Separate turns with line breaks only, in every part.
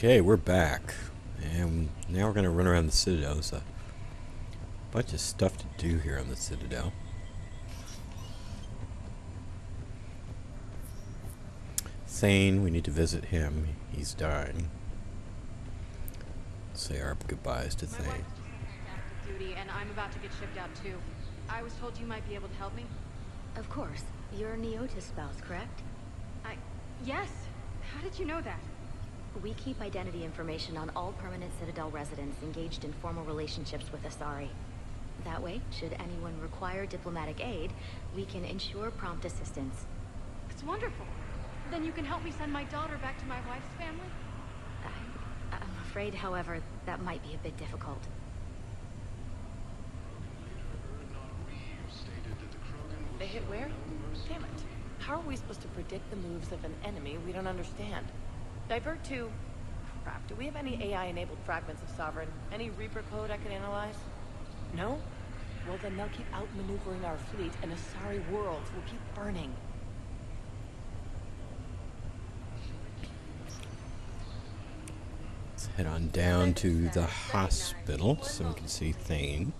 Okay, we're back. And now we're going to run around the Citadel. There's a bunch of stuff to do here on the Citadel. Thane, we need to visit him. He's dying. Say our goodbyes to Thane.
My wife's active duty, and I'm about to get shipped out too. I was told you might be able to help me.
Of course. You're Neota's spouse, correct?
Yes. How did you know that?
We keep identity information on all permanent Citadel residents engaged in formal relationships with Asari. That way, should anyone require diplomatic aid, we can ensure prompt assistance.
It's wonderful. Then you can help me send my daughter back to my wife's family?
I'm afraid, however, that might be a bit difficult.
They hit where? Damn it. How are we supposed to predict the moves of an enemy we don't understand? Divert to... Crap, do we have any AI-enabled fragments of Sovereign? Any Reaper code I can analyze? No? Well, then they'll keep outmaneuvering our fleet, and Asari worlds will keep burning.
Let's head on down to the hospital so we can see Thane.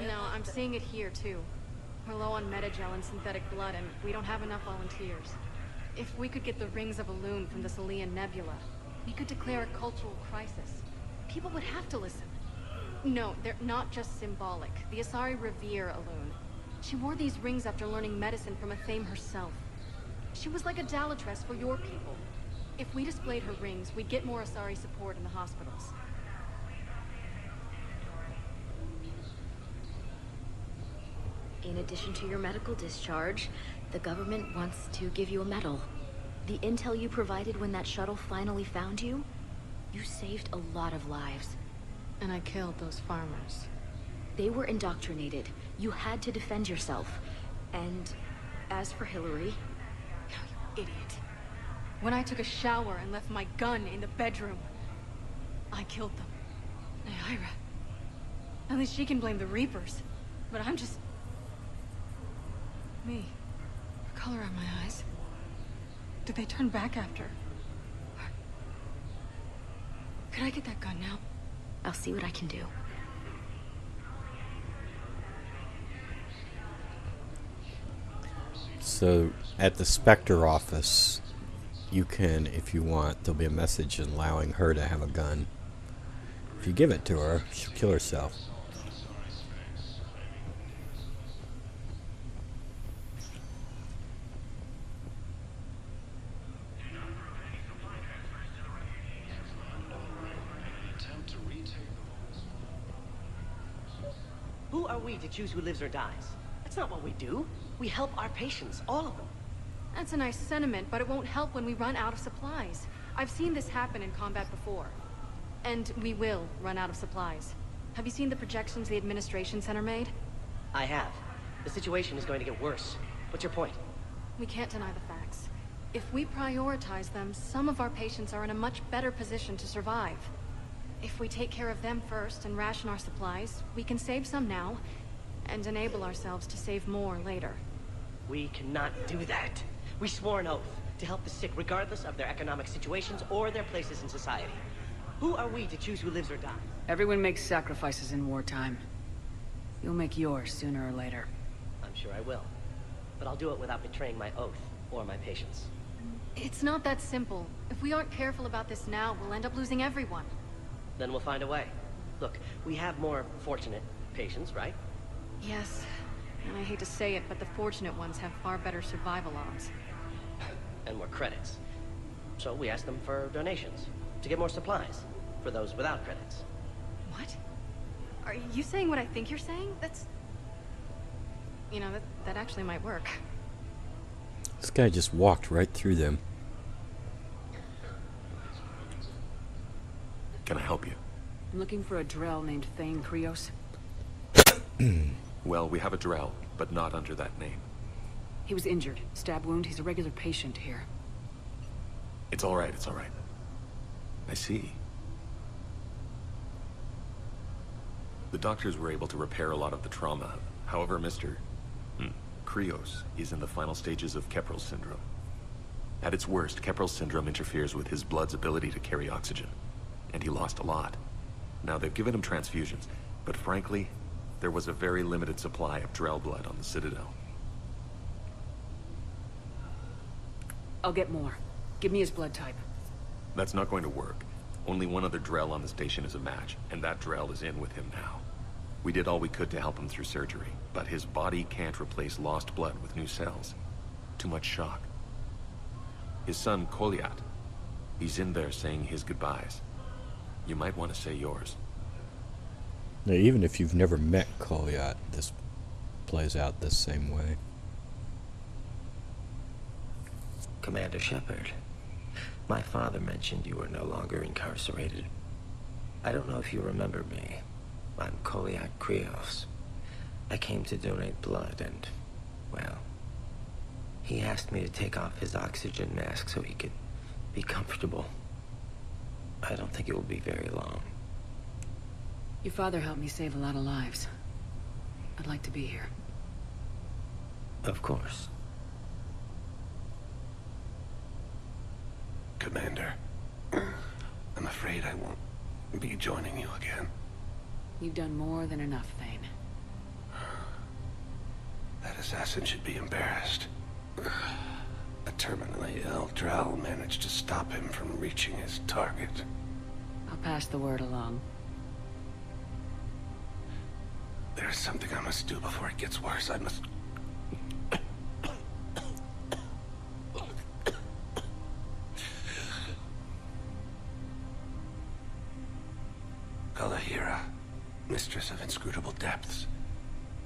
No, I'm seeing it here too. We're low on metagel and synthetic blood, and we don't have enough volunteers. If we could get the rings of Elune from the Salian Nebula, we could declare a cultural crisis. People would have to listen. No, they're not just symbolic. The Asari revere Elune. She wore these rings after learning medicine from a Thane herself. She was like a Dalatress for your people. If we displayed her rings, we'd get more Asari support in the hospitals.
In addition to your medical discharge, the government wants to give you a medal. The intel you provided when that shuttle finally found you, you saved a lot of lives.
And I killed those farmers.
They were indoctrinated. You had to defend yourself. And as for Hillary...
No, you idiot. When I took a shower and left my gun in the bedroom, I killed them. Naira. At least she can blame the Reapers. But I'm just... me. The color on my eyes. Did they turn back after? Could I get that gun now?
I'll see what I can do.
So, at the Spectre office, you can, if you want, there'll be a message allowing her to have a gun. If you give it to her, she'll kill herself.
Who are we to choose who lives or dies? That's not what we do. We help our patients, all of them.
That's a nice sentiment, but it won't help when we run out of supplies. I've seen this happen in combat before. And we will run out of supplies. Have you seen the projections the administration center made?
I have. The situation is going to get worse. What's your point?
We can't deny the facts. If we prioritize them, some of our patients are in a much better position to survive. If we take care of them first and ration our supplies, we can save some now, and enable ourselves to save more later.
We cannot do that. We swore an oath to help the sick regardless of their economic situations or their places in society. Who are we to choose who lives or dies?
Everyone makes sacrifices in wartime. You'll make yours sooner or later.
I'm sure I will. But I'll do it without betraying my oath or my patients.
It's not that simple. If we aren't careful about this now, we'll end up losing everyone.
Then we'll find a way. Look, we have more fortunate patients, right?
Yes. And I hate to say it, but the fortunate ones have far better survival odds.
And more credits. So we ask them for donations, to get more supplies, for those without credits.
What? Are you saying what I think you're saying? That's... You know, that actually might work.
This guy just walked right through them.
Can I help you?
I'm looking for a Drell named Thane Krios.
Well, we have a Drell, but not under that name.
He was injured. Stab wound. He's a regular patient here.
It's all right, it's all right. I see. The doctors were able to repair a lot of the trauma. However, Mr. Krios is in the final stages of Keprel syndrome. At its worst, Keprel syndrome interferes with his blood's ability to carry oxygen, and he lost a lot. Now, they've given him transfusions, but frankly, there was a very limited supply of Drell blood on the Citadel.
I'll get more. Give me his blood type.
That's not going to work. Only one other Drell on the station is a match, and that Drell is in with him now. We did all we could to help him through surgery, but his body can't replace lost blood with new cells. Too much shock. His son, Kolyat, he's in there saying his goodbyes. You might want to say yours.
Now, even if you've never met Kolyat, this plays out the same way.
Commander Shepard, my father mentioned you were no longer incarcerated. I don't know if you remember me. I'm Kolyat Krios. I came to donate blood and, well, he asked me to take off his oxygen mask so he could be comfortable. I don't think it will be very long.
Your father helped me save a lot of lives. I'd like to be here.
Of course.
Commander, I'm afraid I won't be joining you again.
You've done more than enough, Thane.
That assassin should be embarrassed. A terminally ill Drell managed to stop him from reaching his target.
I'll pass the word along.
There's something I must do before it gets worse. I must... Kalahira, mistress of inscrutable depths,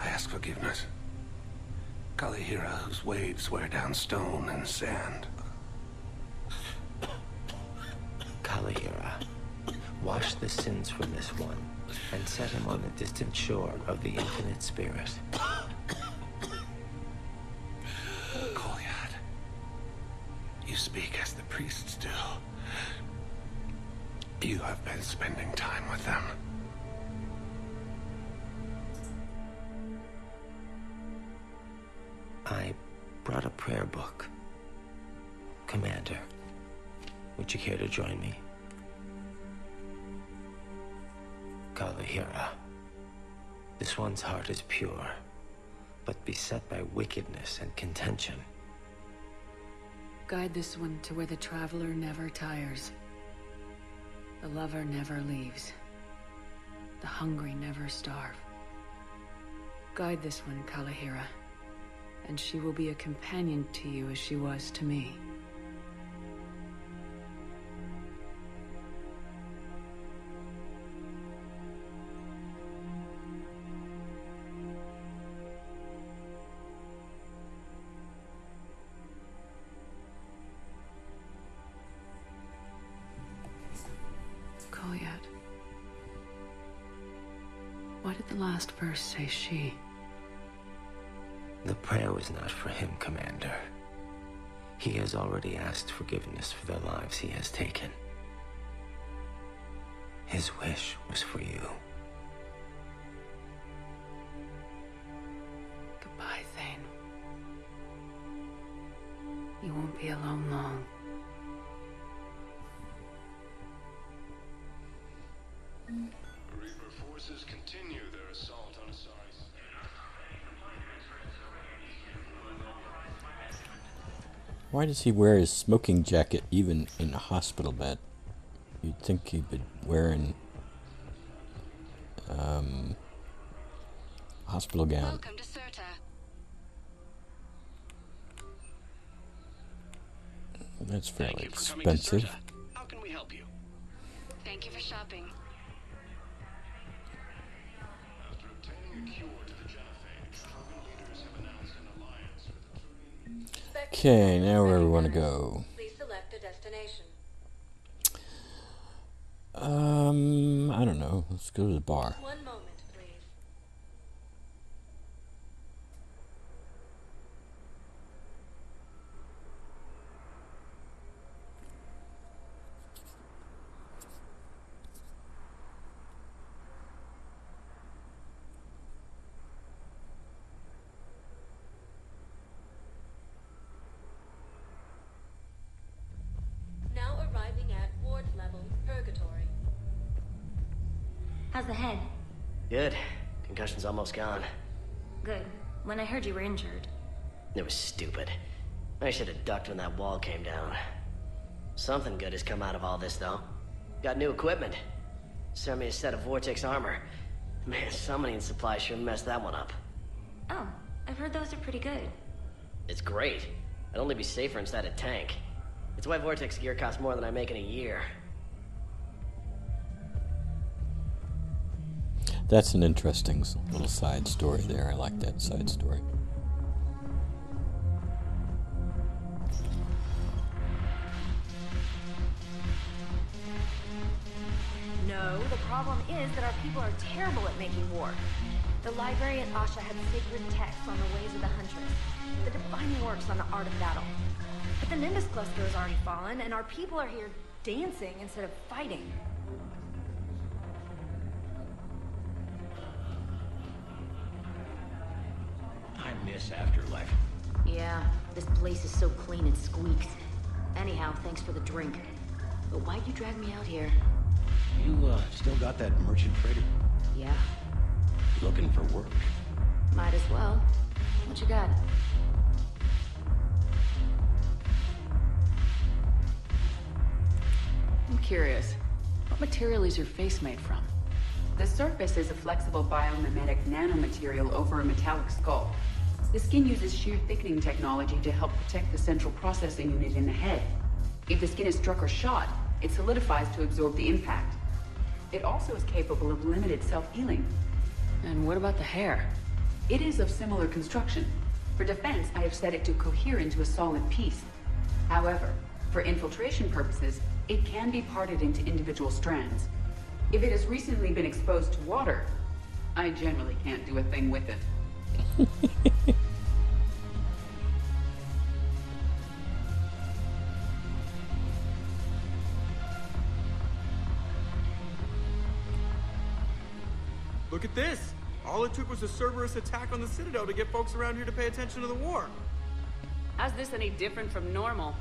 I ask forgiveness. Kalahira, whose waves wear down stone and sand.
Kalahira, wash the sins from this one, and set him on the distant shore of the infinite spirit.
Kolyat, you speak as the priests do. You have been spending time with them.
I brought a prayer book. Commander, would you care to join me? Kalahira, this one's heart is pure, but beset by wickedness and contention.
Guide this one to where the traveler never tires. The lover never leaves. The hungry never starve. Guide this one, Kalahira, and she will be a companion to you as she was to me. Kolyat. Why did the last verse say she?
The prayer was not for him, Commander. He has already asked forgiveness for the lives he has taken. His wish was for you.
Goodbye, Thane. You won't be alone long.
Reaper forces continue their assault on Asari.
Why does he wear his smoking jacket even in a hospital bed? You'd think he'd be wearing hospital gown.
Welcome to Serta.
That's fairly
Thank you for coming to
expensive.
Serta. How can we help you?
Thank you for shopping.
After obtaining a cure to the Genophage, Krogan leaders have announced an alliance with the Turian.
Okay, now where we want to go.
Please select a destination.
I don't know. Let's go to the bar.
One moment, please. Now arriving at ward level purgatory.
How's the head?
Good. Concussion's almost gone.
Good. When I heard you were injured.
It was stupid. I should have ducked when that wall came down. Something good has come out of all this, though. Got new equipment. Sent me a set of Vortex armor. Man, summoning supply sure messed that one up.
Oh, I've heard those are pretty good.
It's great. I'd only be safer inside a tank. It's why Vortex gear costs more than I make in a year.
That's an interesting little side story there. I like that side story.
No, the problem is that our people are terrible at making war. The library at Asha had sacred texts on the ways of the Huntress, the defining works on the art of battle. But the Nimbus cluster has already fallen, and our people are here dancing instead of fighting.
I miss Afterlife.
Yeah, this place is so clean it squeaks. Anyhow, thanks for the drink. But why'd you drag me out here?
You, still got that merchant freighter?
Yeah,
Looking for work?
might as well. What you got?
I'm curious. What material is your face made from?
The surface is a flexible biomimetic nanomaterial over a metallic skull. The skin uses shear thickening technology to help protect the central processing unit in the head. If the skin is struck or shot, it solidifies to absorb the impact. It also is capable of limited self-healing.
And what about the hair?
It is of similar construction. For defense, I have set it to cohere into a solid piece. However, for infiltration purposes, it can be parted into individual strands. If it has recently been exposed to water, I generally can't do a thing with it.
Look at this! All it took was a Cerberus attack on the Citadel to get folks around here to pay attention to the war.
How's this any different from normal?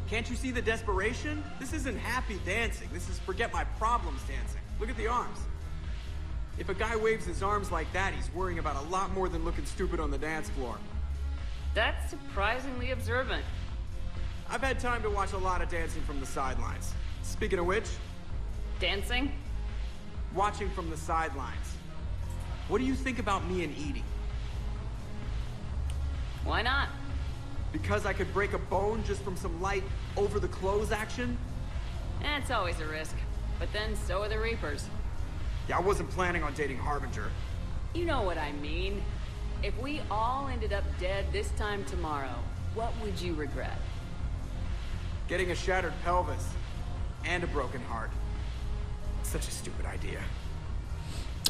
Can't you see the desperation? This isn't happy dancing. This is forget my problems dancing. Look at the arms. If a guy waves his arms like that, he's worrying about a lot more than looking stupid on the dance floor.
That's surprisingly observant.
I've had time to watch a lot of dancing from the sidelines. Speaking of which,
Dancing?
watching from the sidelines. What do you think about me and Edie?
Why not?
Because I could break a bone just from some light over-the-clothes action?
It's always a risk. But then so are the Reapers.
Yeah, I wasn't planning on dating Harbinger.
You know what I mean. If we all ended up dead this time tomorrow, what would you regret?
Getting a shattered pelvis. And a broken heart. Such a stupid idea.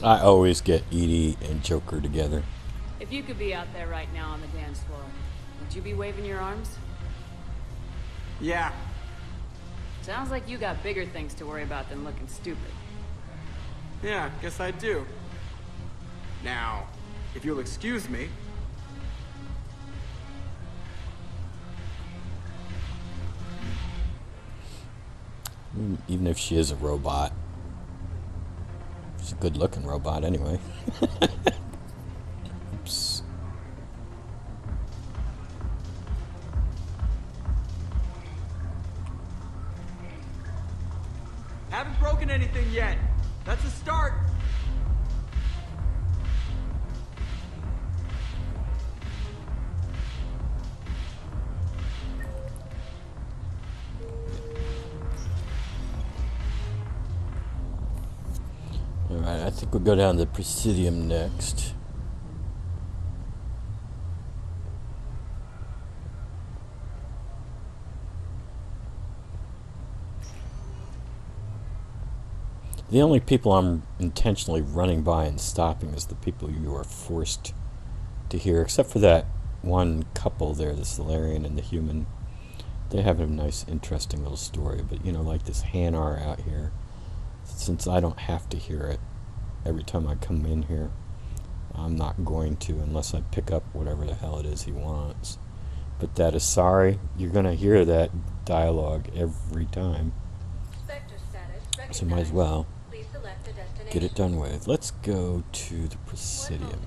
I always get Edie and Joker together.
If you could be out there right now on the dance floor, would you be waving your arms?
Yeah.
Sounds like you got bigger things to worry about than looking stupid.
Yeah, guess I do. Now, if you'll excuse me.
Even if she is a robot. She's a good-looking robot anyway. Oops.
Haven't broken anything yet. That's a start.
Alright, I think we'll go down to Presidium next. The only people I'm intentionally running by and stopping is the people you are forced to hear, except for that one couple there, the Solarian and the human. They have a nice, interesting little story, but you know, like this Hanar out here, since I don't have to hear it every time I come in here, I'm not going to unless I pick up whatever the hell it is he wants. But that is sorry, you're going to hear that dialogue every time. So might as well get it done with. Let's go to the Presidium.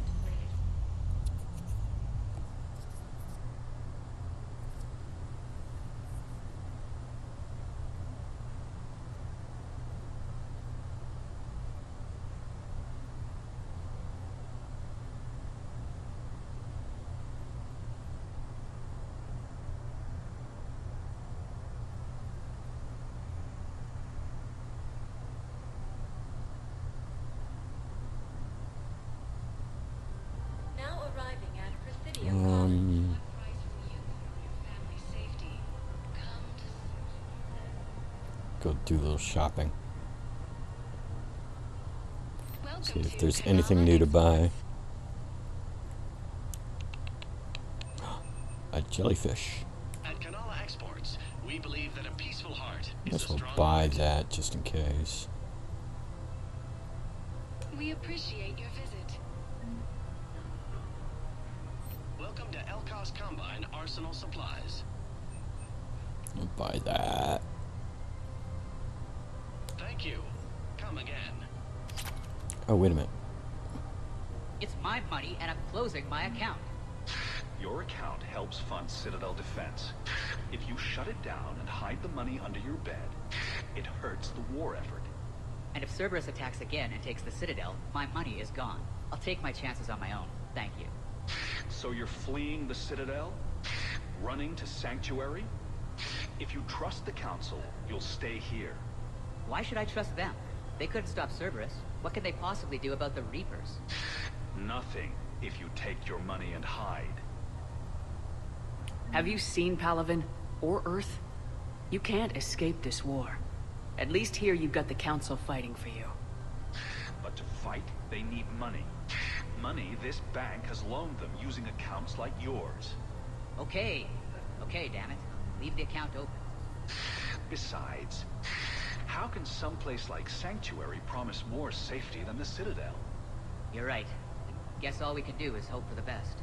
Go do a little shopping. See if there's anything new to buy. A jellyfish.
At Kanala Exports, we believe that a peaceful heart
Guess we'll buy that just in case.
We appreciate your visit.
Welcome to Elkos Combine Arsenal Supplies.
I'll buy that.
Thank you. Come again.
Oh, wait a minute.
It's my money and I'm closing my account.
Your account helps fund Citadel defense. If you shut it down and hide the money under your bed, it hurts the war effort.
And if Cerberus attacks again and takes the Citadel, my money is gone. I'll take my chances on my own. Thank you.
So you're fleeing the Citadel? Running to Sanctuary? If you trust the Council, you'll stay here.
Why should I trust them? They couldn't stop Cerberus. What can they possibly do about the Reapers?
Nothing, if you take your money and hide.
Have you seen Palaven? Or Earth? You can't escape this war. At least here you've got the Council fighting for you.
But to fight, they need money. Money this bank has loaned them using accounts like yours.
Okay. Okay, damn it. Leave the account open.
Besides, how can someplace like Sanctuary promise more safety than the Citadel?
You're right. Guess all we can do is hope for the best.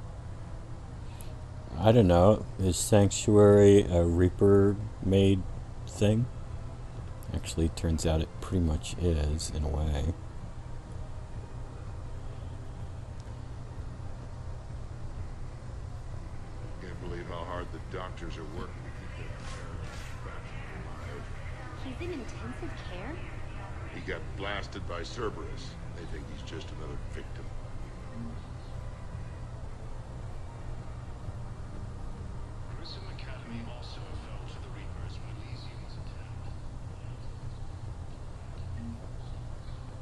I don't know. Is Sanctuary a Reaper-made thing? Actually, it turns out it pretty much is, in a way.
Can't believe how hard the doctors are working to keep their parents alive.
He's in intensive care?
He got blasted by Cerberus. They think he's just another victim.
Grissom Academy also fell to the Reapers when Elysium's attacked.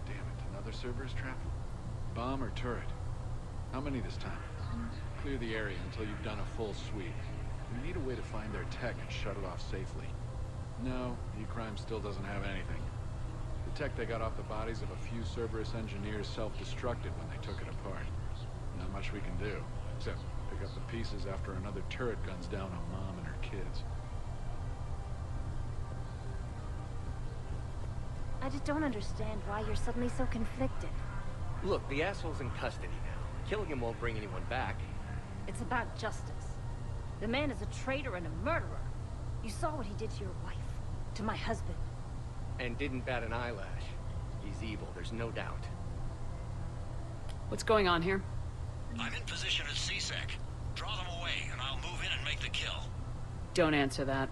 Damn it, another Cerberus trap? Bomb or turret? How many this time? Clear the area until you've done a full sweep. We need a way to find their tech and shut it off safely. No, E-Crime still doesn't have anything. The tech they got off the bodies of a few Cerberus engineers self-destructed when they took it apart. Not much we can do, except pick up the pieces after another turret guns down on Mom and her kids.
I just don't understand why you're suddenly so conflicted.
Look, the asshole's in custody now. Killing him won't bring anyone back.
It's about justice. The man is a traitor and a murderer. You saw what he did to your wife, to my husband.
And didn't bat an eyelash. He's evil, there's no doubt.
What's going on here?
I'm in position at C-Sec. Draw them away, and I'll move in and make the kill.
Don't answer that.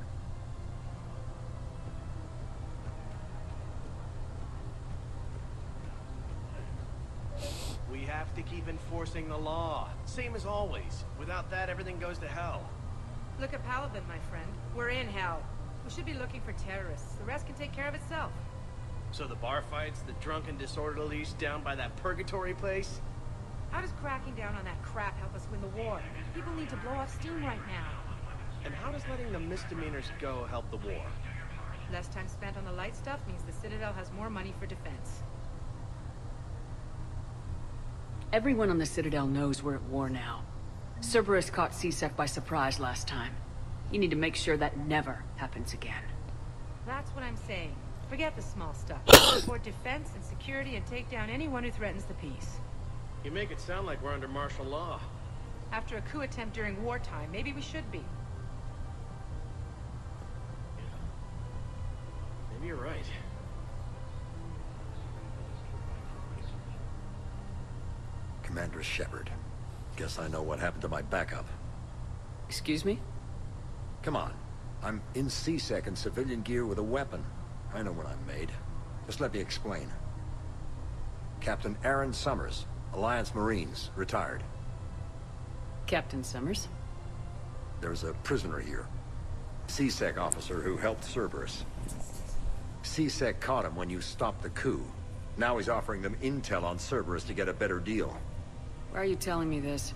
We have to keep enforcing the law. Same as always. Without that, everything goes to hell.
Look at Paladin, my friend. We're in hell. We should be looking for terrorists. The rest can take care of itself.
So the bar fights, the drunken disorderlies down by that purgatory place?
How does cracking down on that crap help us win the war? People need to blow off steam right now.
And how does letting the misdemeanors go help the war?
Less time spent on the light stuff means the Citadel has more money for defense.
Everyone on the Citadel knows we're at war now. Cerberus caught C-Sec by surprise last time. You need to make sure that never happens again.
That's what I'm saying. Forget the small stuff. Support defense and security and take down anyone who threatens the peace.
You make it sound like we're under martial law.
After a coup attempt during wartime, maybe we should be.
Maybe you're right.
Commander Shepard. Guess I know what happened to my backup.
Excuse me?
Come on. I'm in C-Sec in civilian gear with a weapon. I know what I'm made. Just let me explain. Captain Aaron Summers, Alliance Marines, retired.
Captain Summers?
There's a prisoner here. C-Sec officer who helped Cerberus. C-Sec caught him when you stopped the coup. Now he's offering them intel on Cerberus to get a better deal.
Why are you telling me this?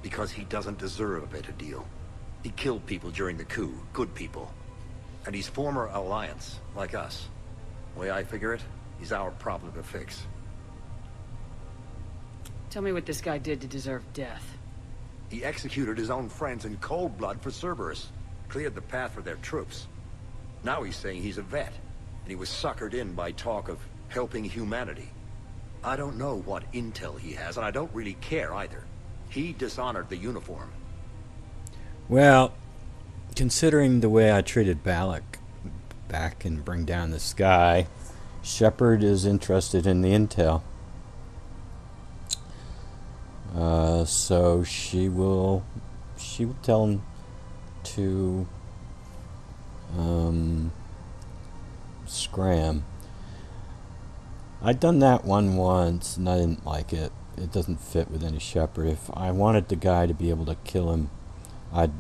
Because he doesn't deserve a better deal. He killed people during the coup, good people. And he's former Alliance, like us. The way I figure it, he's our problem to fix.
Tell me what this guy did to deserve death.
He executed his own friends in cold blood for Cerberus. Cleared the path for their troops. Now he's saying he's a vet. And he was suckered in by talk of helping humanity. I don't know what intel he has, and I don't really care either. He dishonored the uniform.
Well, considering the way I treated Balak back in Bring Down the Sky, Shepard is interested in the intel. So she will tell him to scram. I'd done that one once and I didn't like it. It doesn't fit with any Shepard. If I wanted the guy to be able to kill him, I'd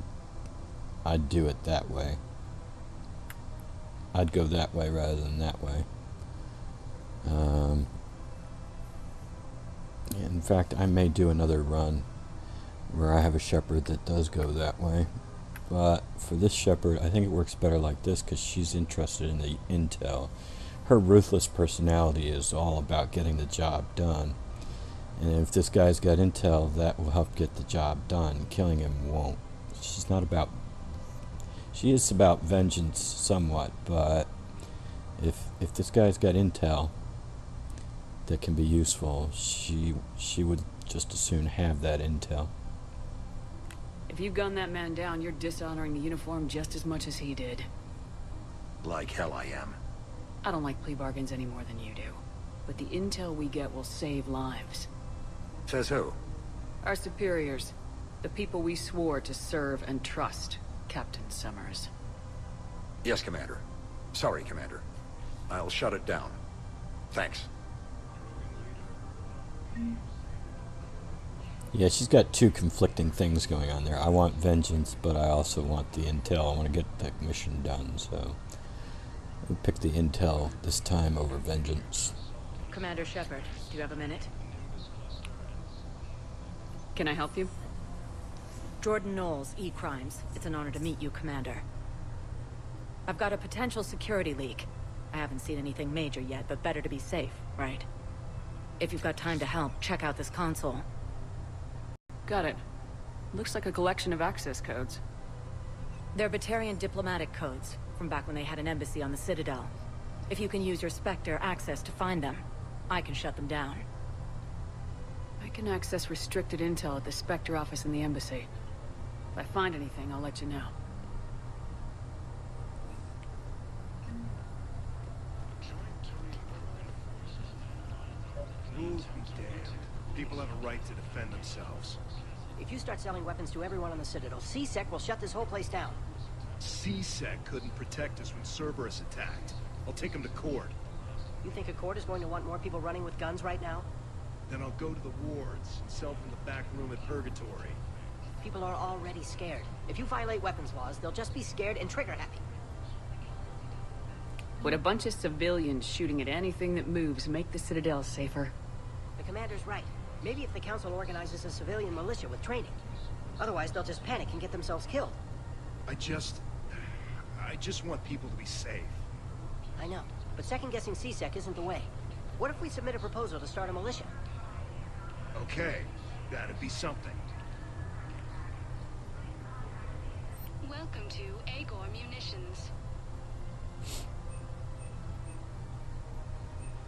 do it that way. I'd go that way rather than that way. In fact, I may do another run where I have a Shepard that does go that way. But for this Shepard, I think it works better like this because she's interested in the intel. Her ruthless personality is all about getting the job done. And if this guy's got intel, that will help get the job done. Killing him won't. She's not about... She is about vengeance somewhat, but if this guy's got intel that can be useful, she would just as soon have that intel.
If you gun that man down, you're dishonoring the uniform just as much as he did.
Like hell I am.
I don't like plea bargains any more than you do. But the intel we get will save lives.
Says who?
Our superiors. The people we swore to serve and trust, Captain Summers.
Yes, Commander. Sorry, Commander. I'll shut it down. Thanks.
Yeah, she's got two conflicting things going on there. I want vengeance, but I also want the intel. I want to get the mission done, so we'll pick the intel this time over vengeance.
Commander Shepard, do you have a minute?
Can I help you?
Jordan Knowles, E-Crimes. It's an honor to meet you, Commander. I've got a potential security leak. I haven't seen anything major yet, but better to be safe, right? If you've got time to help, check out this console.
Got it. Looks like a collection of access codes.
They're Batarian diplomatic codes, from back when they had an embassy on the Citadel. If you can use your Spectre access to find them, I can shut them down.
I can access restricted intel at the Spectre office in the embassy. If I find anything, I'll let you know.
Rules be damned. People have a right to defend themselves.
If you start selling weapons to everyone on the Citadel, C-Sec will shut this whole place down.
C-Sec couldn't protect us when Cerberus attacked. I'll take him to court.
You think a court is going to want more people running with guns right now?
Then I'll go to the wards and sell from the back room at Purgatory.
People are already scared. If you violate weapons laws, they'll just be scared and trigger-happy.
Would a bunch of civilians shooting at anything that moves make the Citadel safer?
The commander's right. Maybe if the Council organizes a civilian militia with training. Otherwise, they'll just panic and get themselves killed.
I just want people to be safe.
I know, but second-guessing CSEC isn't the way. What if we submit a proposal to start a militia?
Okay, that'd be something.
Welcome to Agor Munitions.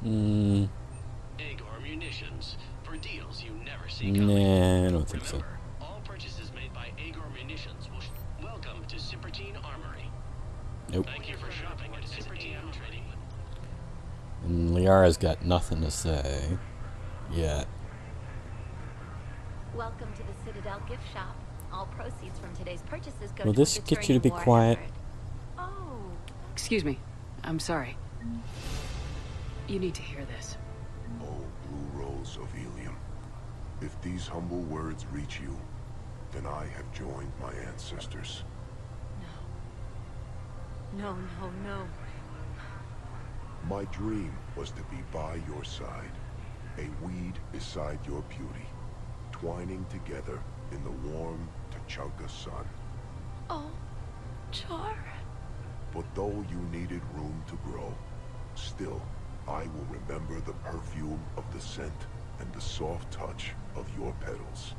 Agor Munitions. For deals you never see
Nah,
coming.
I don't think so.
Remember, all purchases made by Agor Munitions will welcome to Cypertine Armory.
Nope.
Thank you for shopping at Cypertine Trading.
And Liara's got nothing to say yet.
Welcome to the Citadel gift shop. All proceeds from today's purchases go
Will
to
this
a
get you to be
deterring war
quiet?
effort. Oh.
Excuse me. I'm sorry. You need to hear this.
Oh, blue rose of helium. If these humble words reach you, then I have joined my ancestors.
No, no, no.
My dream was to be by your side, a weed beside your beauty, twining together in the warm Tachanka sun.
Oh, Char.
But though you needed room to grow, still, I will remember the perfume of the scent and the soft touch of your petals.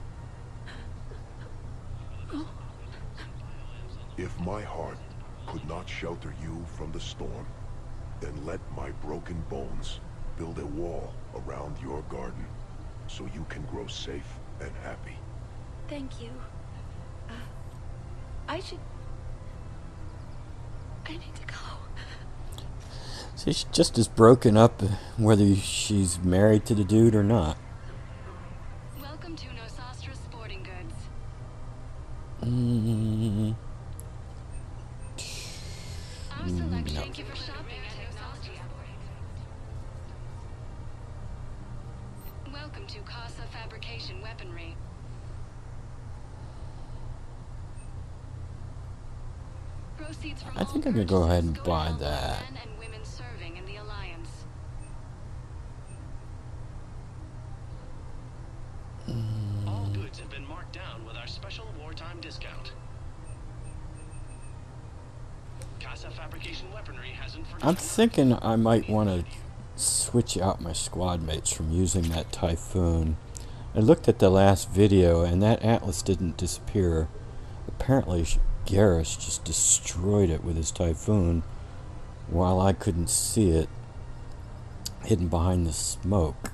If my heart could not shelter you from the storm, then let my broken bones build a wall around your garden, so you can grow safe and happy.
Thank you. I need to go.
See, she's just as broken up whether she's married to the dude or not.
Welcome to Nosastra Sporting Goods.
No.
Thank you for shopping at Nosastra. Welcome to Casa Fabrication Weaponry. Proceeds from
I think I'm gonna go ahead and buy that.
men and women serving in the Alliance.
All goods have been marked down with our special wartime discount. Casa Fabrication Weaponry hasn't forgotten.
I'm thinking I might want to switch out my squad mates from using that Typhoon. I looked at the last video and that Atlas didn't disappear. Apparently Garrus just destroyed it with his Typhoon while I couldn't see it hidden behind the smoke.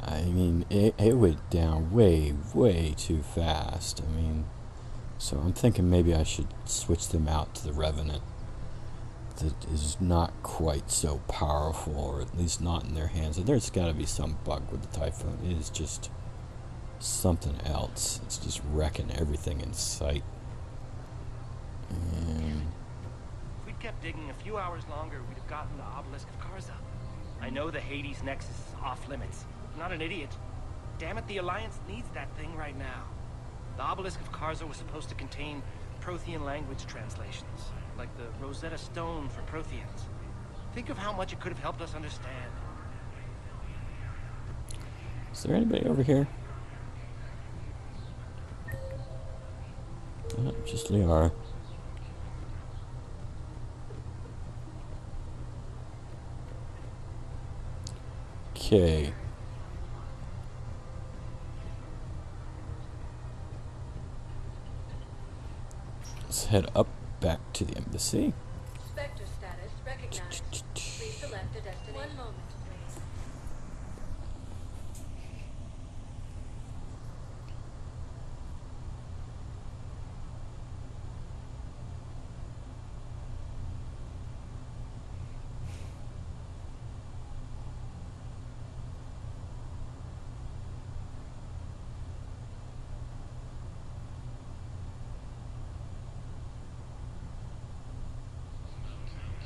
I mean, it went down way, way too fast. I mean, so I'm thinking maybe I should switch them out to the Revenant. That is not quite so powerful, or at least not in their hands. And there's got to be some bug with the Typhoon. It is just something else. It's just wrecking everything in sight. And
If we'd kept digging a few hours longer, we'd have gotten the Obelisk of Karza. I know the Hades Nexus is off limits. I'm not an idiot. Damn it, the Alliance needs that thing right now. The Obelisk of Karza was supposed to contain Prothean language translations, like the Rosetta Stone for Protheans. Think of how much it could have helped us understand.
is there anybody over here? Just Liara. Okay. Let's head up back to the embassy.
Spectre status recognized. Please select a destination. One moment, please.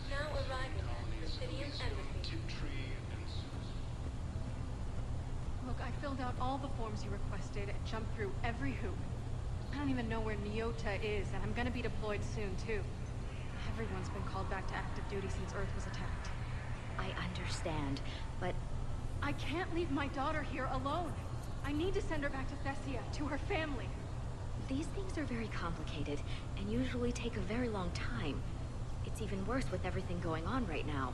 Now arriving at Presidium Embassy.
Look, I filled out all the forms you requested and jumped through every hoop. I don't even know where Nyota is, and I'm gonna be deployed soon, too. Everyone's been called back to active duty since Earth was attacked.
I understand, but
I can't leave my daughter here alone. I need to send her back to Thessia, to her family.
these things are very complicated and usually take a very long time. It It's even worse with everything going on right now.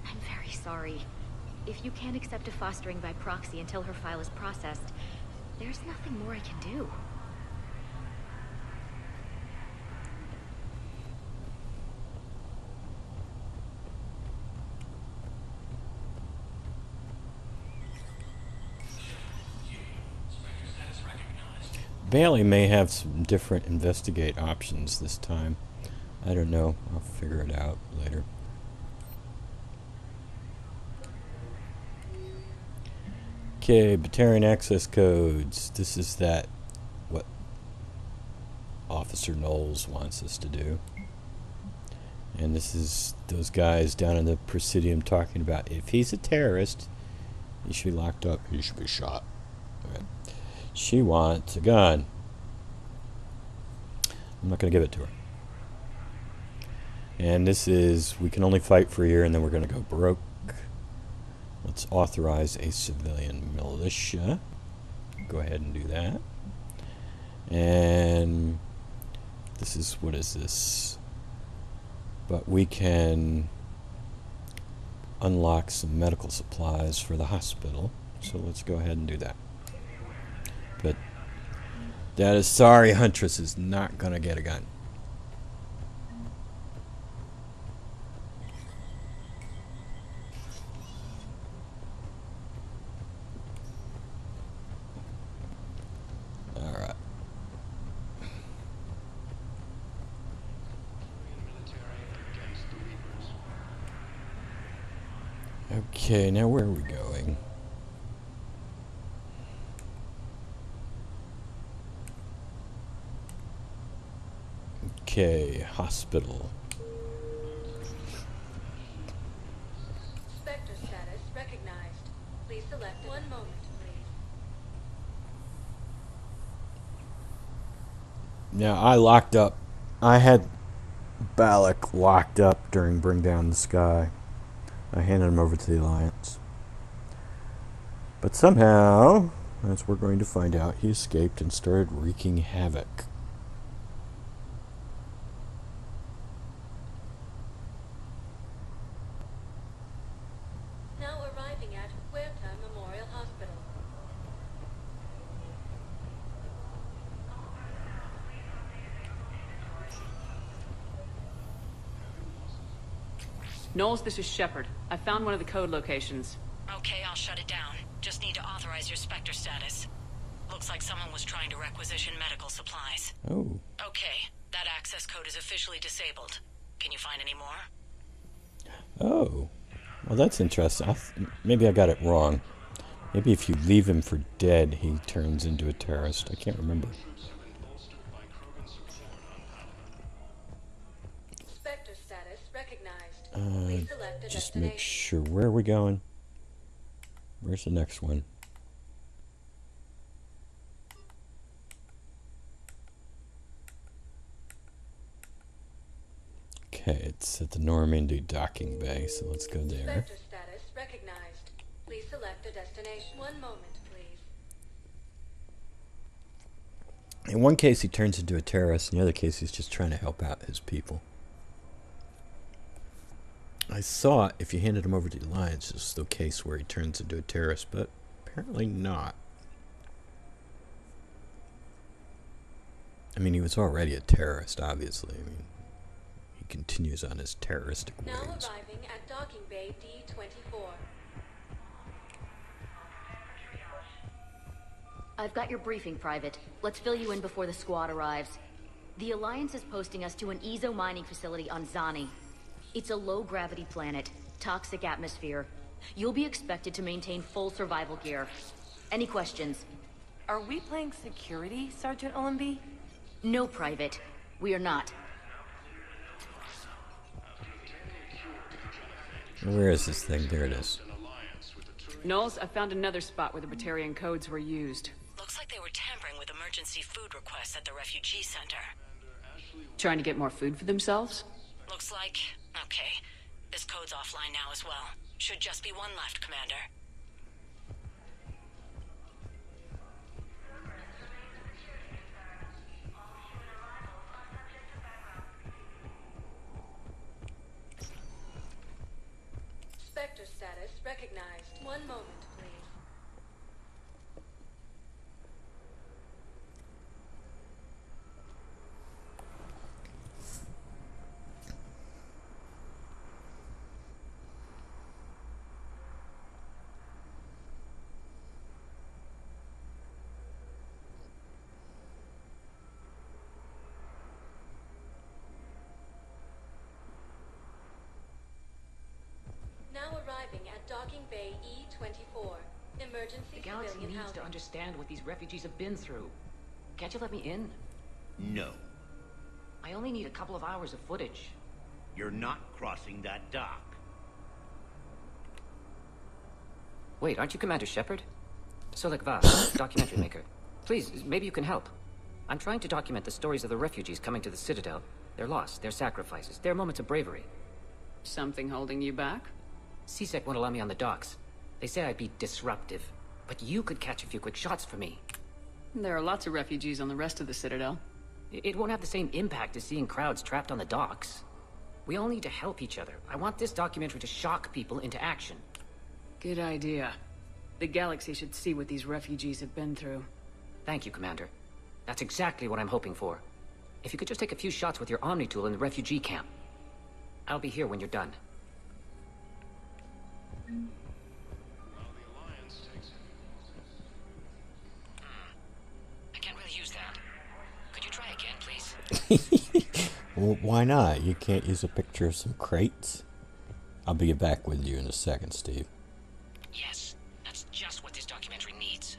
I'm very sorry. If you can't accept a fostering by proxy until her file is processed, there's nothing more I can do.
Bailey may have some different investigate options this time. I don't know. I'll figure it out later. Okay, Batarian access codes. This is what Officer Knowles wants us to do. And this is those guys down in the Presidium talking about if he's a terrorist, he should be locked up, he should be shot. Right. She wants a gun. I'm not going to give it to her. And this is, we can only fight for a year and then we're going to go broke. Let's authorize a civilian militia. Go ahead and do that. And this is, what is this? But we can unlock some medical supplies for the hospital. So let's go ahead and do that. But that is, sorry, Huntress is not going to get a gun. Alright. Okay, now where are we going? Okay, hospital.
Spectre status recognized. Please select one moment, please.
Now, I had Balak locked up during Bring Down the Sky. I handed him over to the Alliance. But somehow, as we're going to find out, he escaped and started wreaking havoc.
Now arriving at Huerta Memorial Hospital.
Knowles, this is Shepard. I found one of the code locations.
Okay, I'll shut it down. Just need to authorize your Spectre status. Looks like someone was trying to requisition medical supplies.
Oh.
Okay, that access code is officially disabled. Can you find any more?
Oh. Well, that's interesting. Maybe I got it wrong. Maybe if you leave him for dead, he turns into a terrorist. I can't remember.
Spectre status recognized. Please select a
Just
destination.
make sure. Where are we going? Where's the next one? Okay, it's at the Normandy docking bay, so let's go there.
Spectre status recognized. Please select a destination. One moment, please.
In one case, he turns into a terrorist. In the other case, he's just trying to help out his people. I thought if you handed him over to the Alliance, it's the case where he turns into a terrorist, but apparently not. I mean, he was already a terrorist, obviously. I mean, he continues on his terroristic
Now
ways.
arriving at docking bay D-24.
I've got your briefing, Private. Let's fill you in before the squad arrives. The Alliance is posting us to an Ezo mining facility on Zani. It's a low-gravity planet, toxic atmosphere. You'll be expected to maintain full survival gear. Any questions?
Are we playing security, Sergeant Ullenby?
No, Private. We are not.
Where is this thing? There it is.
Knowles, I found another spot where the Batarian codes were used.
Looks like they were tampering with emergency food requests at the refugee center.
Trying to get more food for themselves?
Looks like... Okay. This code's offline now as well. Should just be one left, Commander.
recognized. One moment, please. Now arriving at Docking Bay E-24. Emergency
The galaxy
civilian
needs
housing.
to understand what these refugees have been through. Can't you let me in?
No.
I only need a couple of hours of footage.
You're not crossing that dock.
Wait, aren't you Commander Shepard? Solek Vas, documentary maker. Please, maybe you can help. I'm trying to document the stories of the refugees coming to the Citadel. Their loss, their sacrifices, their moments of bravery.
Something holding you back?
CSEC won't allow me on the docks. They say I'd be disruptive. But you could catch a few quick shots for me.
There are lots of refugees on the rest of the Citadel.
It won't have the same impact as seeing crowds trapped on the docks. We all need to help each other. I want this documentary to shock people into action.
Good idea. The galaxy should see what these refugees have been through.
Thank you, Commander. That's exactly what I'm hoping for. If you could just take a few shots with your Omni tool in the refugee camp. I'll be here when you're done.
I can't really use that. Could you try again, please?
Well, why not? You can't use a picture of some crates? I'll be back with you in a second, Steve.
Yes, that's just what this documentary needs.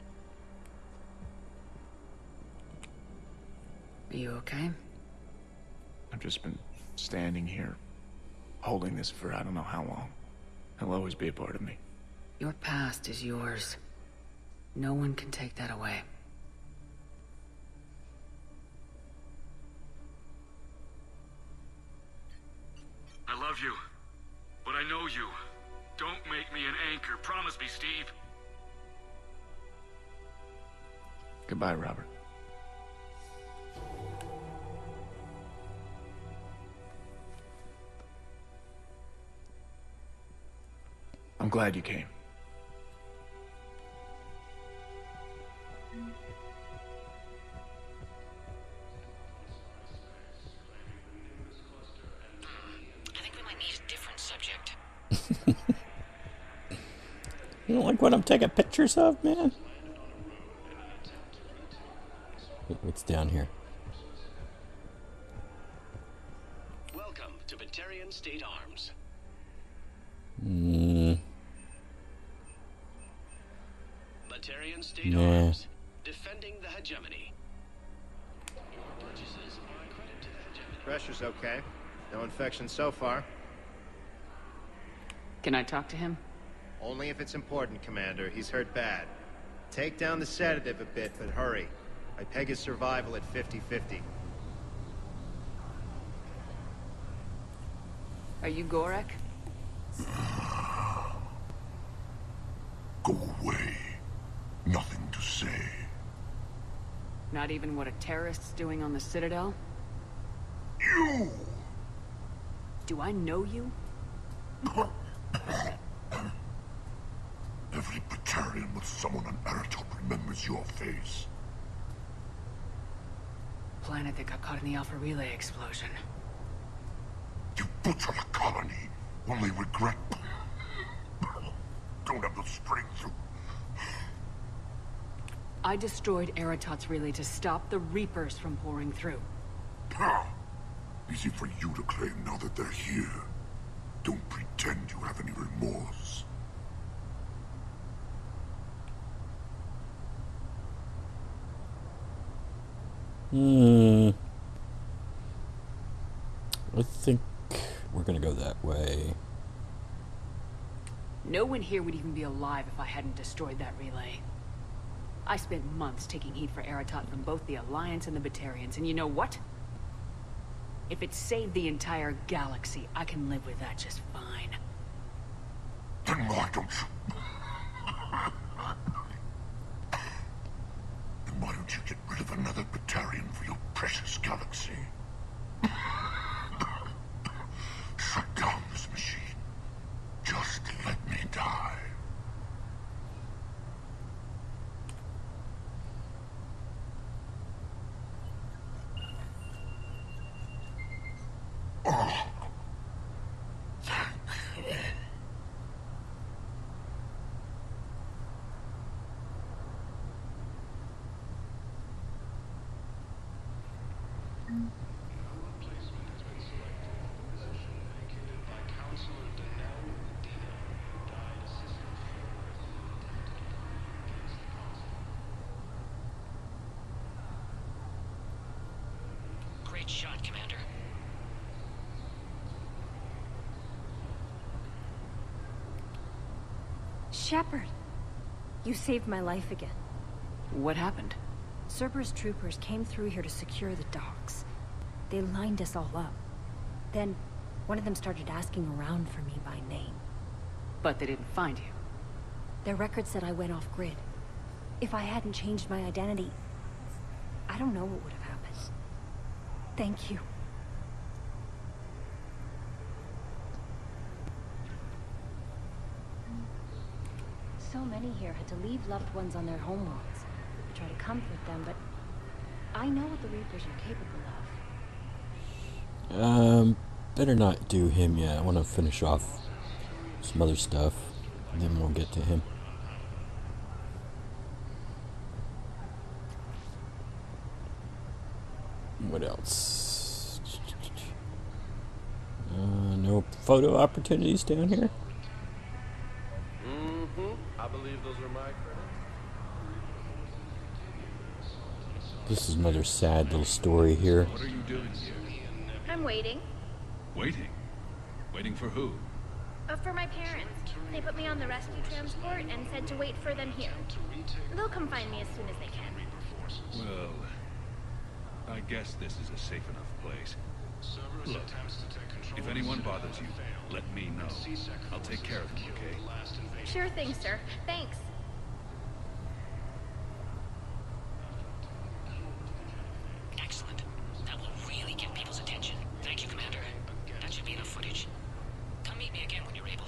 Are you okay?
I've just been standing here, holding this for I don't know how long. It'll always be a part of me.
Your past is yours. No one can take that away.
I love you, but I know you. Don't make me an anchor. Promise me, Steve.
Goodbye, Robert. I'm glad you came.
I think we might need a different subject.
You don't like what I'm taking pictures of, man? What's down here?
Welcome to Batarian State Arms. Batarian State Arms, defending the hegemony. Your purchases are a credit to the hegemony.
Pressure's okay. No infection so far.
Can I talk to him?
Only if it's important, Commander. He's hurt bad. Take down the sedative a bit, but hurry. I peg his survival at 50-50.
Are you Gorek?
Go away. Nothing to say.
Not even what a terrorist's doing on the Citadel?
You!
Do I know you?
Every Batarian with someone on Eratop remembers your face.
Planet that got caught in the Alpha Relay explosion.
You butchered a colony, only regret. Don't have the strength to...
I destroyed Eratot's relay to stop the Reapers from pouring through.
Easy for you to claim now that they're here. Don't pretend you have any remorse.
I think we're gonna go that way.
No one here would even be alive if I hadn't destroyed that relay. I spent months taking heat for Eratot from both the Alliance and the Batarians, and you know what? If it saved the entire galaxy, I can live with that just fine.
Then why don't you... Then why don't you get rid of another Batarian for your precious galaxy? Shut down this machine. Just let me die.
Great shot, Commander.
Shepard, you saved my life again.
What happened?
Cerberus troopers came through here to secure the docks. They lined us all up. Then, one of them started asking around for me by name.
But they didn't find you.
Their record said I went off-grid. If I hadn't changed my identity, I don't know what would have happened. Thank you. So many here had to leave loved ones on their homeworlds. I try to comfort them, but I know what the Reapers are capable of.
Better not do him yet. I want to finish off some other stuff, and then we'll get to him. What else? No photo opportunities down here?
I believe those are my credits.
This is another sad little story here.
What are you doing here?
I'm waiting.
Waiting? Waiting for who?
For my parents. They put me on the rescue transport and said to wait for them here. They'll come find me as soon as they can.
Well, I guess this is a safe enough place. Look, if anyone bothers you, let me know. I'll take care of them, okay?
Sure thing, sir. Thanks.
Excellent. That will really get people's attention. Thank you, Commander. That should be enough footage. Come meet me again when you're able.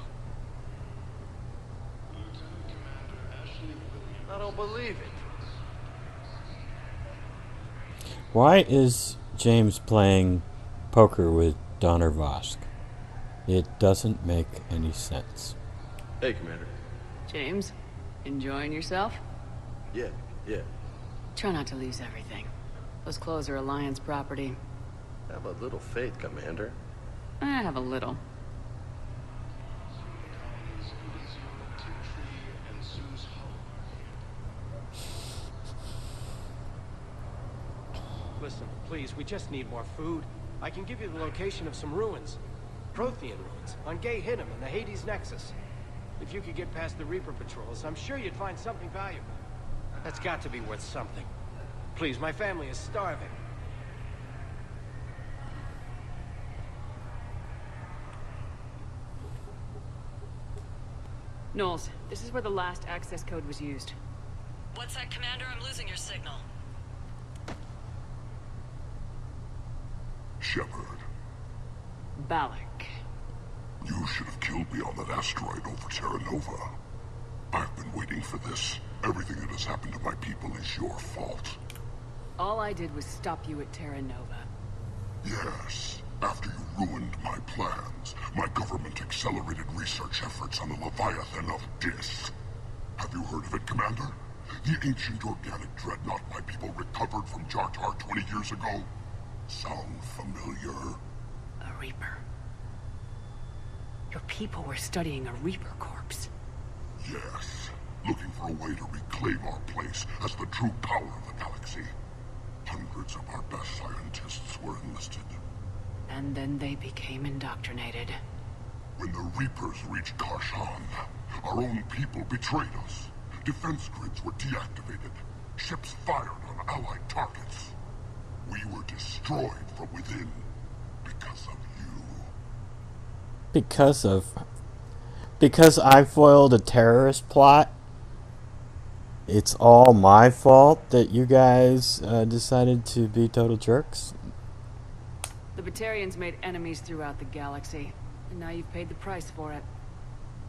I don't believe it.
Why is James playing poker with Donner Vosk? It doesn't make any sense.
Hey, Commander.
James, enjoying yourself?
Yeah.
Try not to lose everything. Those clothes are Alliance property.
Have a little faith, Commander.
I have a little.
Listen, please, we just need more food. I can give you the location of some ruins. Prothean ruins, on Gay Hinnom in the Hades Nexus. If you could get past the Reaper patrols, I'm sure you'd find something valuable. That's got to be worth something. Please, my family is starving.
Knowles, this is where the last access code was used.
What's that, Commander? I'm losing your signal.
Shepard.
Balak.
You should have killed me on that asteroid over Terra Nova. I've been waiting for this. Everything that has happened to my people is your fault.
All I did was stop you at Terra Nova.
Yes. After you ruined my plans, my government accelerated research efforts on the Leviathan of Dis. Have you heard of it, Commander? The ancient organic dreadnought my people recovered from Jartar 20 years ago? Sound familiar?
A Reaper. Your people were studying a Reaper corpse.
Yes. Looking for a way to reclaim our place as the true power of the galaxy. Hundreds of our best scientists were enlisted.
And then they became indoctrinated.
When the Reapers reached Karshan, our own people betrayed us. Defense grids were deactivated. Ships fired on Allied targets. We were destroyed from within because of you.
Because I foiled a terrorist plot? It's all my fault that you guys decided to be total jerks?
The Batarians made enemies throughout the galaxy, and now you've paid the price for it.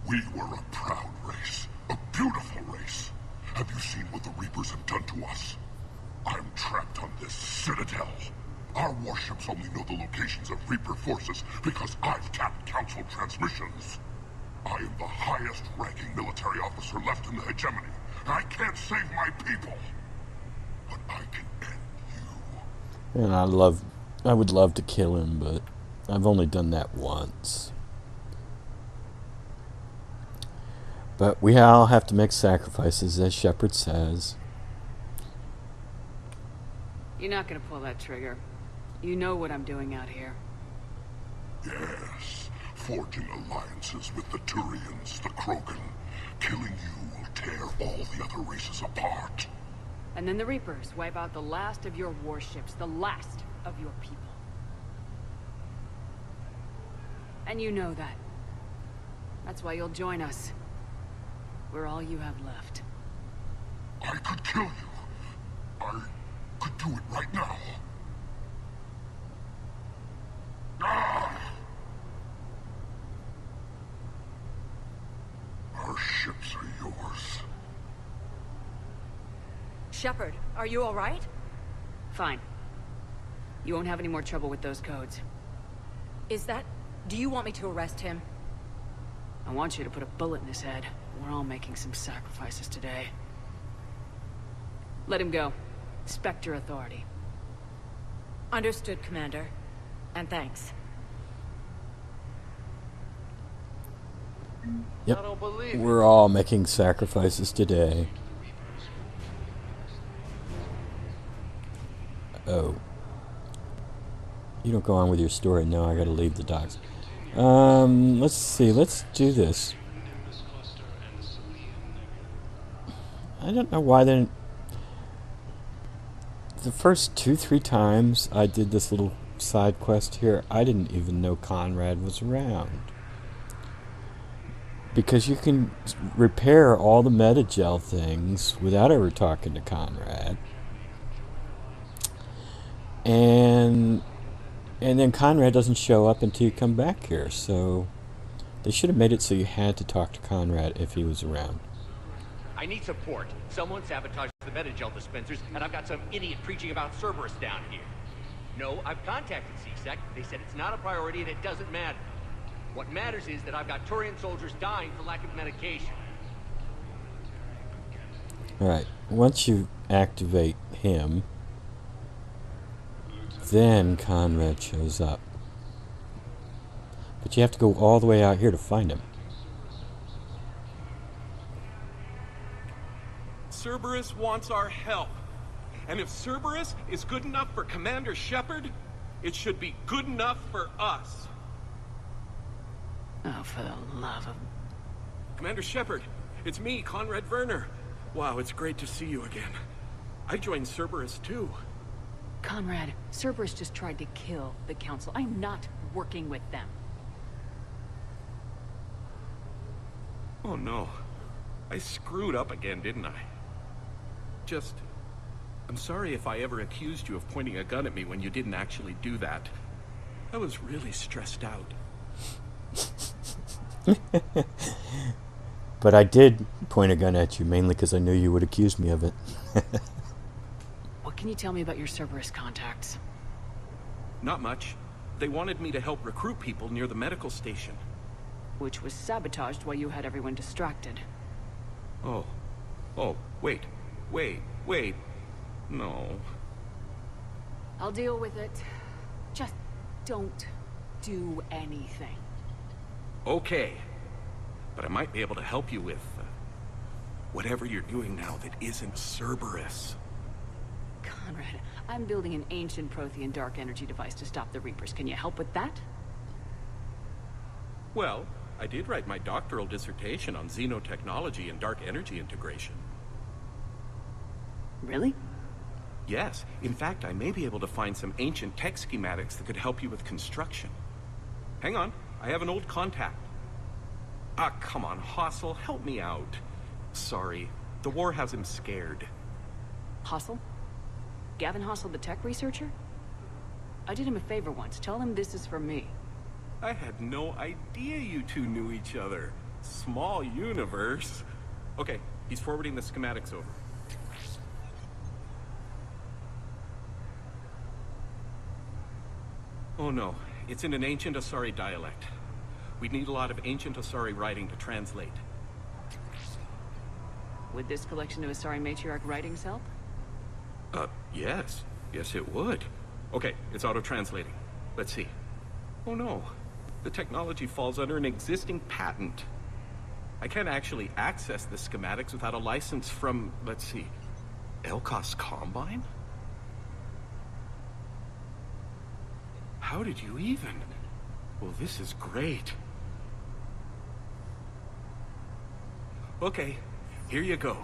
We were a proud race, a beautiful race. Have you seen what the Reapers have done to us? I'm trapped on this Citadel. Our warships only know the locations of Reaper forces because I've tapped Council transmissions. I am the highest-ranking military officer left in the hegemony. I can't save my people, but I can end you.
And I would love to kill him, but I've only done that once. But we all have to make sacrifices, as Shepard says.
You're not gonna pull that trigger. You know what I'm doing out here.
Yes, forging alliances with the Turians, the Krogan. Killing you will tear all the other races apart.
And then the Reapers wipe out the last of your warships, the last of your people. And you know that. That's why you'll join us. We're all you have left.
I could kill you. I could do it right now. Ah! Our ships are yours.
Shepard, are you all right?
Fine. You won't have any more trouble with those codes.
Is that... Do you want me to arrest him?
I want you to put a bullet in his head. We're all making some sacrifices today. Let him go. Spectre authority.
Understood, Commander. And thanks.
Yep. We're all making sacrifices today. Oh. You don't go on with your story. No, I gotta leave the docks. Let's see. Let's do this. I don't know why they... The first 2-3 times I did this little side quest here, I didn't even know Conrad was around. Because you can repair all the metagel things without ever talking to Conrad. And then Conrad doesn't show up until you come back here, so they should have made it so you had to talk to Conrad if he was around.
I need support. Someone sabotaged the metagel dispensers, and I've got some idiot preaching about Cerberus down here. No, I've contacted CSEC. They said it's not a priority and it doesn't matter. What matters is that I've got Turian soldiers dying for lack of medication.
Alright, once you activate him, then Conrad shows up. But you have to go all the way out here to find him.
Cerberus wants our help. And if Cerberus is good enough for Commander Shepard, it should be good enough for us.
Oh, for the love of...
Commander Shepard, it's me, Conrad Verner. Wow, it's great to see you again. I joined Cerberus too.
Conrad, Cerberus just tried to kill the Council. I'm not working with them.
Oh no. I screwed up again, didn't I? I'm sorry if I ever accused you of pointing a gun at me when you didn't actually do that. I was really stressed out.
But I did point a gun at you, mainly because I knew you would accuse me of it.
What can you tell me about your Cerberus contacts?
Not much. They wanted me to help recruit people near the medical station.
Which was sabotaged while you had everyone distracted.
Oh, wait. No.
I'll deal with it. Just don't do anything.
Okay. But I might be able to help you with whatever you're doing now that isn't Cerberus.
Conrad, I'm building an ancient Prothean dark energy device to stop the Reapers. Can you help with that?
Well, I did write my doctoral dissertation on xenotechnology and dark energy integration.
Really?
Yes. In fact, I may be able to find some ancient tech schematics that could help you with construction. Hang on. I have an old contact. Ah, come on, Hossel. Help me out. Sorry. The war has him scared.
Hossel? Gavin Hossel, the tech researcher? I did him a favor once. Tell him this is for me.
I had no idea you two knew each other. Small universe. Okay, he's forwarding the schematics over. Oh no, it's in an ancient Asari dialect. We'd need a lot of ancient Asari writing to translate.
Would this collection of Asari matriarch writings help?
Yes. Yes, it would. Okay, it's auto-translating. Let's see. Oh no, the technology falls under an existing patent. I can't actually access the schematics without a license from, let's see, Elkos Combine? How did you even? Well, this is great. Okay, here you go.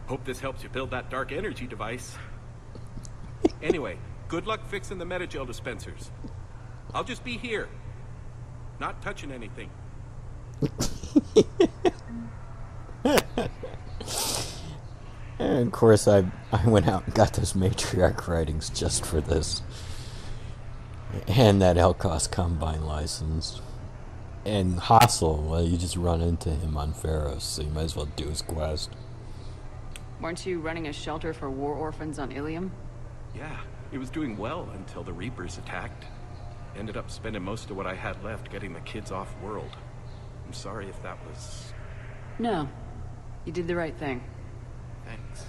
Hope this helps you build that dark energy device. Anyway, good luck fixing the Metagel dispensers. I'll just be here. Not touching anything.
And of course, I went out and got those matriarch writings just for this. And that Elkos Combine license. And Hassel, well, you just run into him on Pharos, so you might as well do his quest.
Weren't you running a shelter for war orphans on Ilium?
Yeah, it was doing well until the Reapers attacked. Ended up spending most of what I had left getting the kids off-world. I'm sorry if that was...
No. You did the right thing.
Thanks.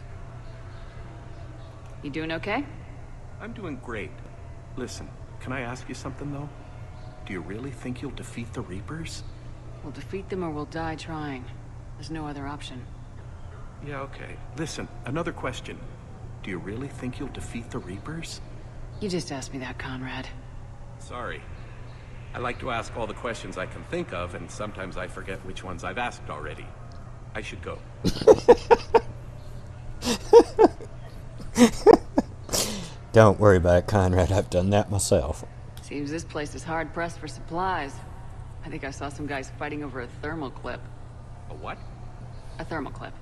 You doing okay?
I'm doing great. Listen, can I ask you something, though? Do you really think you'll defeat the Reapers?
We'll defeat them or we'll die trying. There's no other option.
Yeah, okay. Listen, another question. Do you really think you'll defeat the Reapers?
You just asked me that, Conrad.
Sorry. I like to ask all the questions I can think of, and sometimes I forget which ones I've asked already. I should go.
Don't worry about it, Conrad. I've done that myself.
Seems this place is hard-pressed for supplies. I think I saw some guys fighting over a thermal clip.
A what?
A thermal clip.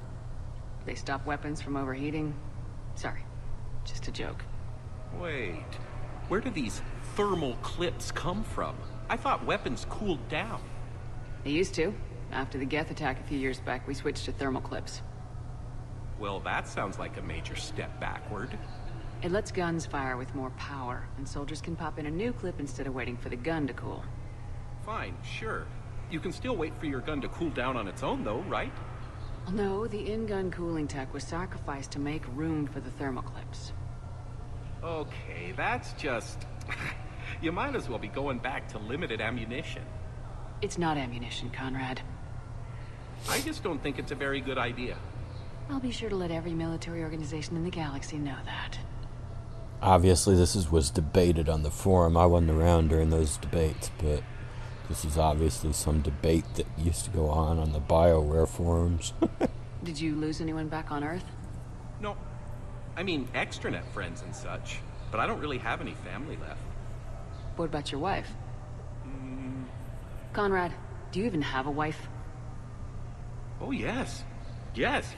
They stop weapons from overheating. Sorry, just a joke.
Wait, where do these thermal clips come from? I thought weapons cooled down.
They used to. After the Geth attack a few years back, we switched to thermal clips.
Well, that sounds like a major step backward.
It lets guns fire with more power, and soldiers can pop in a new clip instead of waiting for the gun to cool.
Fine, sure. You can still wait for your gun to cool down on its own, though, right?
No, the in-gun cooling tech was sacrificed to make room for the thermal clips.
Okay, that's just... You might as well be going back to limited ammunition.
It's not ammunition, Conrad.
I just don't think it's a very good idea.
I'll be sure to let every military organization in the galaxy know that.
Obviously, this was debated on the forum. I wasn't around during those debates, but this is obviously some debate that used to go on the BioWare forums.
Did you lose anyone back on Earth?
No. I mean, extranet friends and such, but I don't really have any family left.
What about your wife? Conrad, do you even have a wife?
Oh, yes. Yes.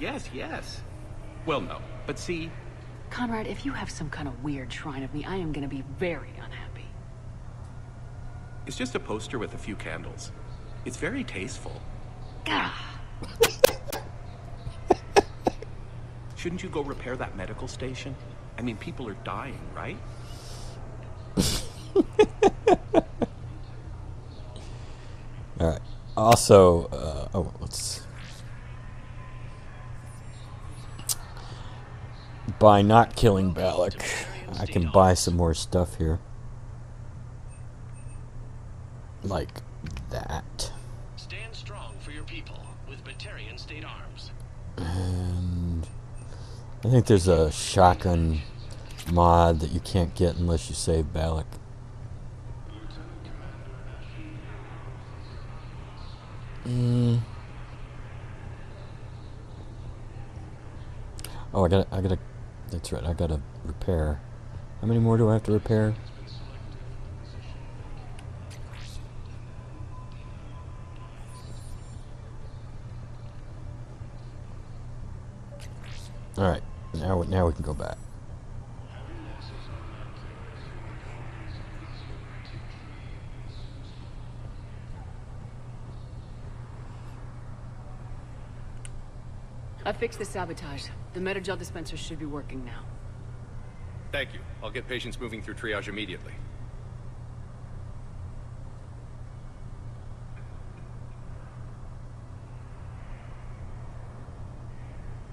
Well, no, but see...
Conrad, if you have some kind of weird shrine of me, I am gonna be very unhappy.
It's just a poster with a few candles. It's very tasteful.
Gah!
Shouldn't you go repair that medical station? I mean, people are dying, right?
Alright. Also, let's... By not killing Balak, I can buy some more stuff here. Like that.
Stand strong for your people with Batarian state arms.
And I think there's a shotgun mod that you can't get unless you save Balak. Oh, I gotta, that's right, I gotta repair. How many more do I have to repair? Alright, now we can go back.
I fixed the sabotage. The Metagel dispenser should be working now.
Thank you. I'll get patients moving through triage immediately.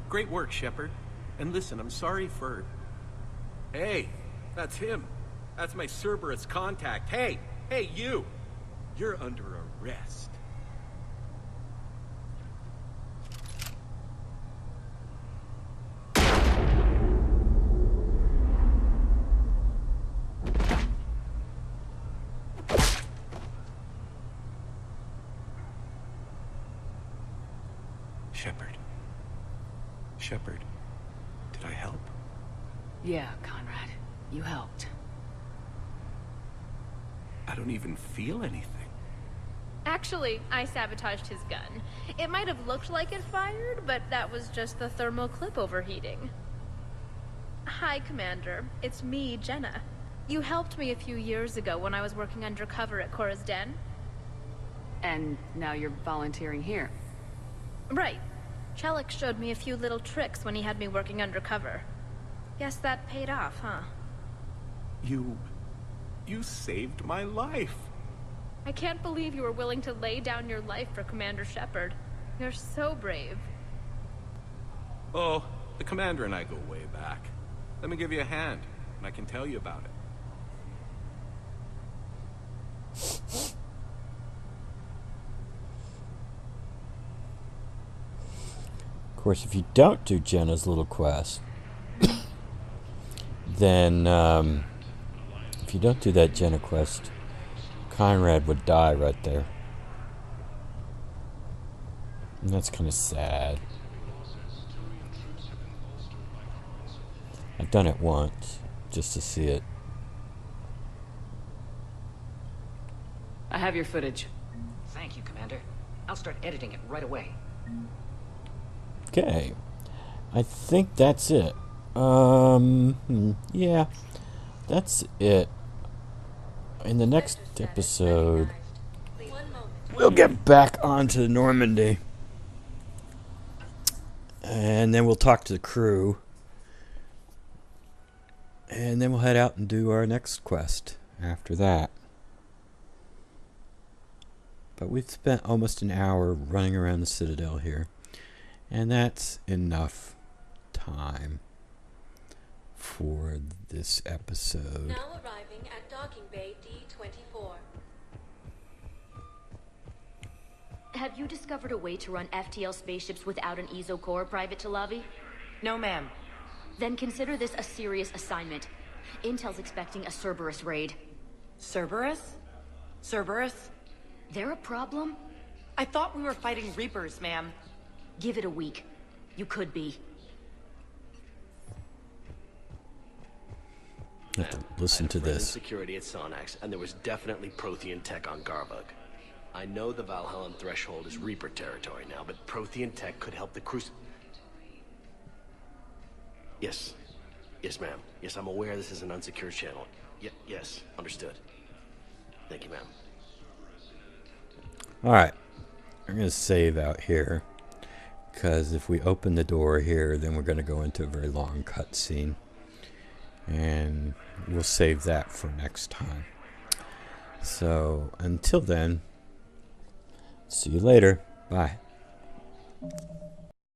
Great work, Shepard. And listen, I'm sorry for... Hey, that's him. That's my Cerberus contact. Hey, you! You're under arrest. Shepard. Shepard, did I help?
Yeah, Conrad. You helped.
I don't even feel anything.
Actually, I sabotaged his gun. It might have looked like it fired, but that was just the thermal clip overheating. Hi, Commander. It's me, Jenna. You helped me a few years ago when I was working undercover at Cora's Den.
And now you're volunteering here.
Right. Chelik showed me a few little tricks when he had me working undercover. Guess that paid off, huh?
You saved my life.
I can't believe you were willing to lay down your life for Commander Shepard. You're so brave.
Oh, the Commander and I go way back. Let me give you a hand, and I can tell you about it.
Of course, if you don't do Jenna's little quest, then if you don't do that Jenna quest, Conrad would die right there. And that's kind of sad. I've done it once, just to see it.
I have your footage.
Thank you, Commander. I'll start editing it right away.
Okay. I think that's it. Yeah. That's it. In the next episode, we'll get back onto Normandy. And then we'll talk to the crew. And then we'll head out and do our next quest after that. But we've spent almost an hour running around the Citadel here. And that's enough time for this episode.
Now arriving at docking bay D-24.
Have you discovered a way to run FTL spaceships without an ESO core, Private Talavi?
No, ma'am.
Then consider this a serious assignment. Intel's expecting a Cerberus raid.
Cerberus? Cerberus?
They're a problem?
I thought we were fighting Reapers, ma'am.
Give it a week. You could be.
I have to listen to this.
Security at Sonax, and there was definitely Prothean tech on Garbug. I know the Valhallan threshold is Reaper territory now, but Prothean tech could help the Cruci... Yes. Yes, ma'am. Yes, I'm aware this is an unsecured channel. Yes, understood. Thank you, ma'am.
Alright. I'm going to save out here. Because if we open the door here, then we're going to go into a very long cutscene. And we'll save that for next time. So, until then, see you later. Bye.